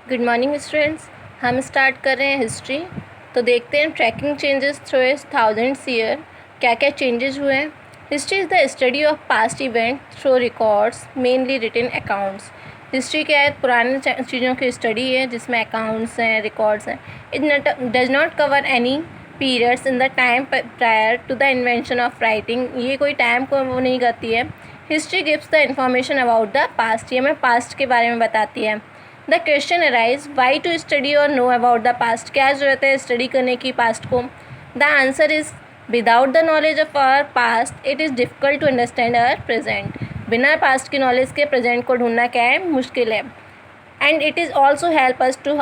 Good morning students. हम start कर रहे हैं हिस्ट्री। तो देखते हैं tracking changes through thousands year, क्या क्या चेंजेस हुए हैं। History is the study of past event through records, mainly written accounts. History क्या है? पुरानी चीज़ों की स्टडी है जिसमें अकाउंट्स हैं, रिकॉर्ड्स हैं। It does not cover any periods in the time prior to the invention of writing. ये कोई टाइम को वो नहीं करती है। History gives the information about the past, ये हमें पास्ट के बारे में बताती है। The question arise why to study और नो अबाउट द पास्ट, क्या ज़रूरत है स्टडी करने की पास्ट को। The answer is without the knowledge of our past it is difficult to understand our present. बिना पास्ट की नॉलेज के प्रेजेंट को ढूंढना क्या है? मुश्किल है। And it is also help us to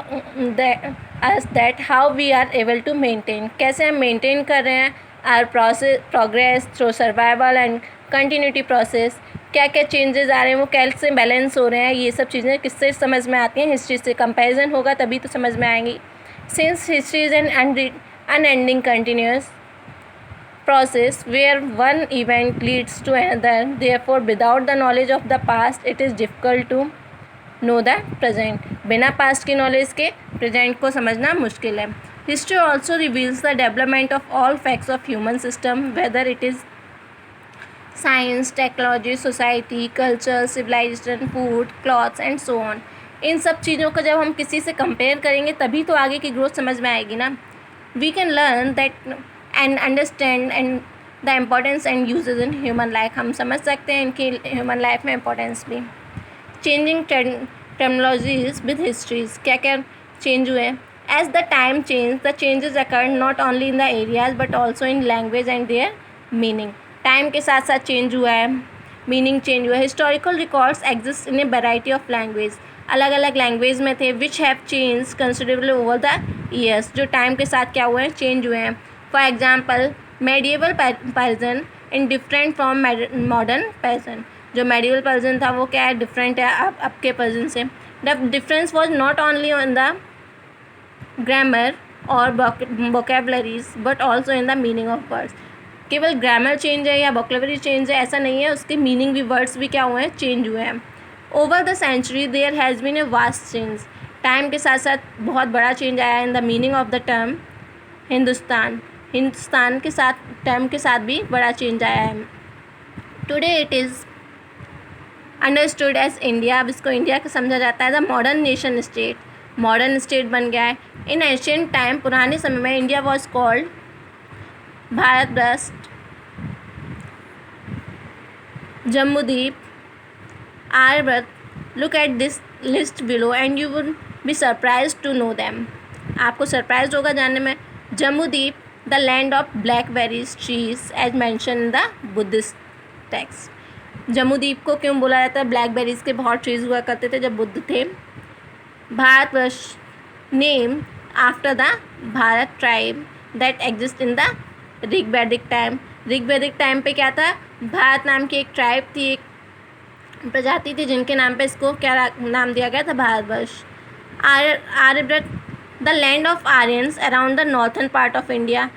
us that how we are able to maintain, कैसे हम मेनटेन कर रहे हैं our progress through survival and continuity process. क्या क्या चेंजेस आ रहे हैं, वो कैसे बैलेंस हो रहे हैं, ये सब चीज़ें किससे समझ में आती हैं? हिस्ट्री से। कंपैरिजन होगा तभी तो समझ में आएंगी। Since history is an unending continuous process where one event leads to another, therefore without the knowledge of the past it is difficult to know the present। बिना पास्ट की नॉलेज के प्रेजेंट को समझना मुश्किल है। History also reveals the development of all facts of human system, whether it is science, technology, society, culture, civilisation, food, clothes and so on. इन सब चीज़ों को जब हम किसी से कंपेयर करेंगे तभी तो आगे की ग्रोथ समझ में आएगी ना। We can learn that and understand and the importance and usages in human life, हम समझ सकते हैं इनकी ह्यूमन लाइफ में इम्पोर्टेंस भी। चेंजिंग टर्मिनोलॉजीज विद हिस्ट्रीज, क्या क्या चेंज हुए हैं। As the time change the changes occur not only in the areas but also in language and their meaning. Time के साथ साथ चेंज हुआ है, मीनिंग चेंज हुआ है। Historical records exist in a variety of language, अलग अलग language में थे, which have change considerably over the years, जो टाइम के साथ क्या हुए हैं? चेंज हुए हैं। For example medieval person in different from modern person, जो मेडिएवल पर्सन था वो क्या है? डिफरेंट है अब के पर्सन से। The difference was not only on the grammar और vocabularies but also in the meaning of words. केवल ग्रामर चेंज है या वोकेबलरी चेंज है ऐसा नहीं है, उसके मीनिंग भी, वर्ड्स भी क्या हुए हैं? चेंज हुए हैं। Over the century there has been a vast change, time के साथ साथ बहुत बड़ा चेंज आया in the meaning of the term Hindustan. Hindustan के साथ टर्म के साथ भी बड़ा चेंज आया है। Today it is understood as India, अब इसको इंडिया का समझा जाता है। The modern nation state, modern state बन गया है। इन एशियंट टाइम, पुराने समय में, India was called Bharatvarsha, Jambudvipa, Aryabhatta. Look at this list below and you would be surprise to know them, आपको सरप्राइज होगा जानने में। Jambudvipa, the land of blackberries trees as mention in the Buddhist text. Jambudvipa को क्यों बोला जाता है? ब्लैकबेरीज के बहुत ट्रीज हुआ करते थे जब बुद्ध थे। Bharatvarsh, name after the Bharat tribe that exist in the Rigvedic time. Rigvedic time पे क्या था? भारत नाम की एक ट्राइब थी, एक प्रजाति थी जिनके नाम पे इसको क्या नाम दिया गया था? Bharatvarsha. Aryabhatta, the land of Aryans around the northern part of India,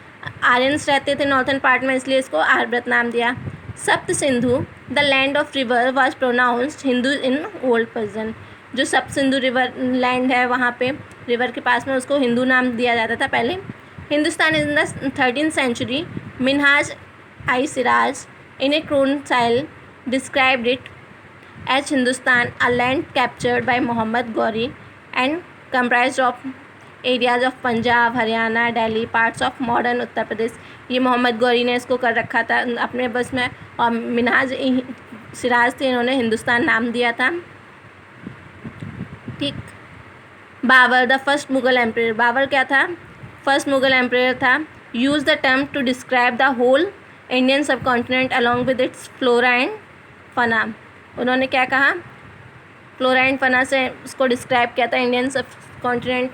Aryans रहते थे नॉर्थन पार्ट में इसलिए इसको आर्यभट्ट नाम दिया। सप्त Sindhu, the land of river was pronounced Hindu in old person, जो सप्त सिंधु रिवर लैंड है वहाँ पे रिवर के पास में, उसको हिंदू नाम दिया जाता था पहले। Hindustan in the 13th century, Minhaj i Siraj in a chronicle described it as Hindustan, a land captured by Mohammad Ghori and comprised of areas of Punjab, Haryana, Delhi, parts of modern Uttar Pradesh. ये मोहम्मद गौरी ने इसको कर रखा था अपने बस में, और मिनहाज सिराज थे, इन्होंने हिंदुस्तान नाम दिया था। ठीक। Babur, the first Mughal empire, Babur क्या था? फर्स्ट मुगल एम्पायर था। Use the term to describe the whole Indian सब कॉन्टिनेंट along with its flora and fauna. उन्होंने क्या कहा? फ्लोरा एंड फना से उसको डिस्क्राइब किया था, इंडियन सब कॉन्टिनेंट।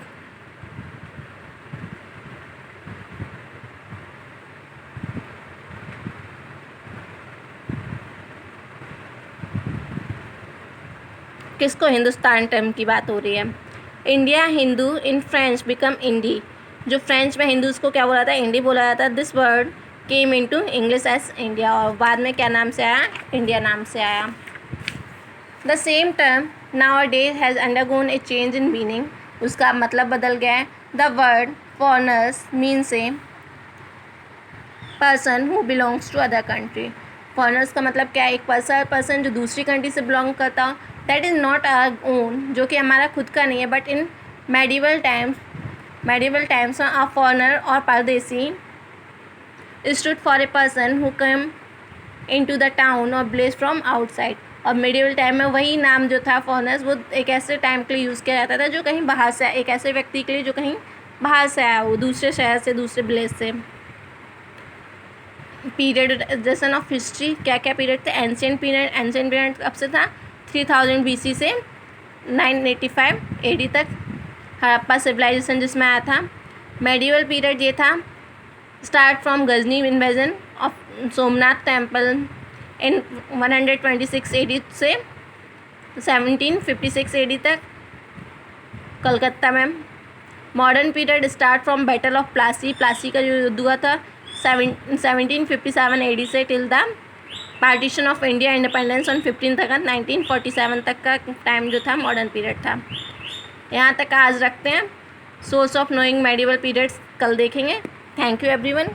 किसको? हिंदुस्तान टर्म की बात हो रही है। India Hindu in French become Indi, जो फ्रेंच में हिंदू उसको क्या बोला था? इंडी बोला जाता है। This word came into English as India, और बाद में क्या नाम से आया? इंडिया नाम से आया। The same term nowadays has undergone a change in meaning. उसका मतलब बदल गया है. The word foreigners means a person who belongs to other country. Foreigners का मतलब क्या है? एक person जो दूसरी कंट्री से बिलोंग करता हो. That is not our own, जो कि हमारा खुद का नहीं है. But in medieval times में a foreigner और परदेसी stood for a person who came into the town or place from outside. और medieval टाइम में वही नाम जो था foreigners, वो एक ऐसे टाइम के लिए यूज़ किया जाता था जो कहीं बाहर से, एक ऐसे व्यक्ति के लिए जो कहीं बाहर से आया हो, दूसरे शहर से, दूसरे विलेज से. Periodisation of history. क्या क्या पीरियड थे? एंशियंट पीरियड कब से था? 3000 BC से 985 AD तक. हड़प्पा सिविलाइजेशन जिसमें आया था. मेडिवल पीरियड ये था, start from Ghazni invasion of Somnath temple in 126 AD से 1756 AD तक कलकत्ता में. Modern period start from battle of Plassey का जो युद्ध हुआ था 1757 AD से till the partition of India independence on 15 August 1947 तक का टाइम जो था मॉडर्न पीरियड था. यहाँ तक आज रखते हैं. Source of knowing medieval periods कल देखेंगे. Thank you everyone.